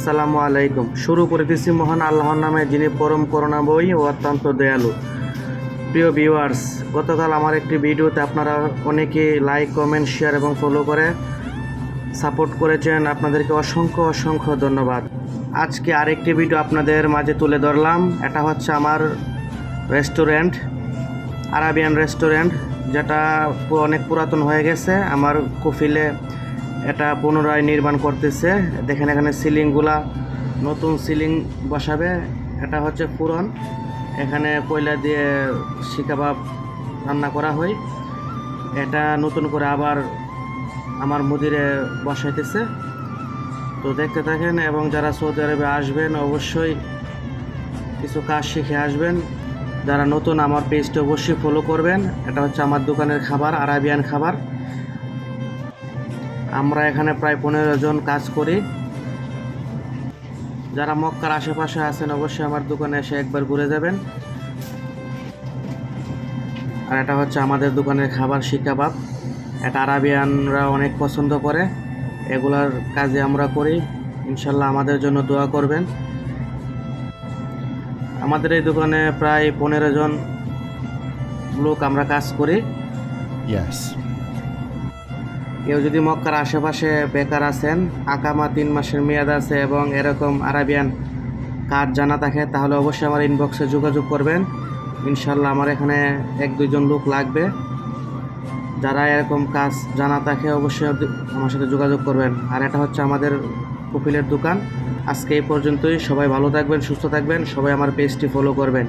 আসসালামু আলাইকুম। শুরু করিতেছি মহান আল্লাহর নামে, যিনি পরম করুণাময়ী ও অত্যন্ত দয়ালু। প্রিয় ভিউয়ার্স, গতকাল আমার একটি ভিডিওতে আপনারা অনেকে লাইক, কমেন্ট, শেয়ার এবং ফলো করে সাপোর্ট করেছেন। আপনাদেরকে অসংখ্য অসংখ্য ধন্যবাদ। আজকে আরেকটি ভিডিও আপনাদের মাঝে তুলে ধরলাম। এটা হচ্ছে আমার রেস্টুরেন্ট, আরাবিয়ান রেস্টুরেন্ট, যেটা অনেক পুরাতন হয়ে গেছে। আমার কফিলে এটা পুনরায় নির্মাণ করতেছে। দেখেন এখানে সিলিংগুলা নতুন সিলিং বসাবে। এটা হচ্ছে পুরন। এখানে কয়লা দিয়ে শিকাবাব রান্না করা হয়। এটা নতুন করে আবার আমার মুদিরে বসাইতেছে। তো দেখতে থাকেন, এবং যারা সৌদি আরবে আসবেন অবশ্যই কিছু কাজ শিখে আসবেন। যারা নতুন, আমার পেজটা অবশ্যই ফলো করবেন। এটা হচ্ছে আমার দোকানের খাবার, আরাবিয়ান খাবার। আমরা এখানে প্রায় 15 জন কাজ করি। যারা মক্কার আশেপাশে আছেন অবশ্যই আমার দোকানে এসে একবার ঘুরে যাবেন। আর এটা হচ্ছে আমাদের দোকানের খাবার, শিকাবাব। এটা আরাবিয়ানরা অনেক পছন্দ করে। এগুলার কাজে আমরা করি। ইনশাল্লাহ আমাদের জন্য দোয়া করবেন। আমাদের এই দোকানে প্রায় 15 জন লোক আমরা কাজ করি। কেউ যদি মক্কার আশেপাশে বেকার আছেন, আকামা 3 মাসের মেয়াদ আছে এবং এরকম আরাবিয়ান কাজ জানা থাকে, তাহলে অবশ্যই আমার ইনবক্সে যোগাযোগ করবেন। ইনশাল্লাহ আমার এখানে 1-2 জন লোক লাগবে। যারা এরকম কাজ জানা থাকে অবশ্যই আমার সাথে যোগাযোগ করবেন। আর এটা হচ্ছে আমাদের কফিলের দোকান। আজকে এই পর্যন্তই। সবাই ভালো থাকবেন, সুস্থ থাকবেন। সবাই আমার পেজটি ফলো করবেন।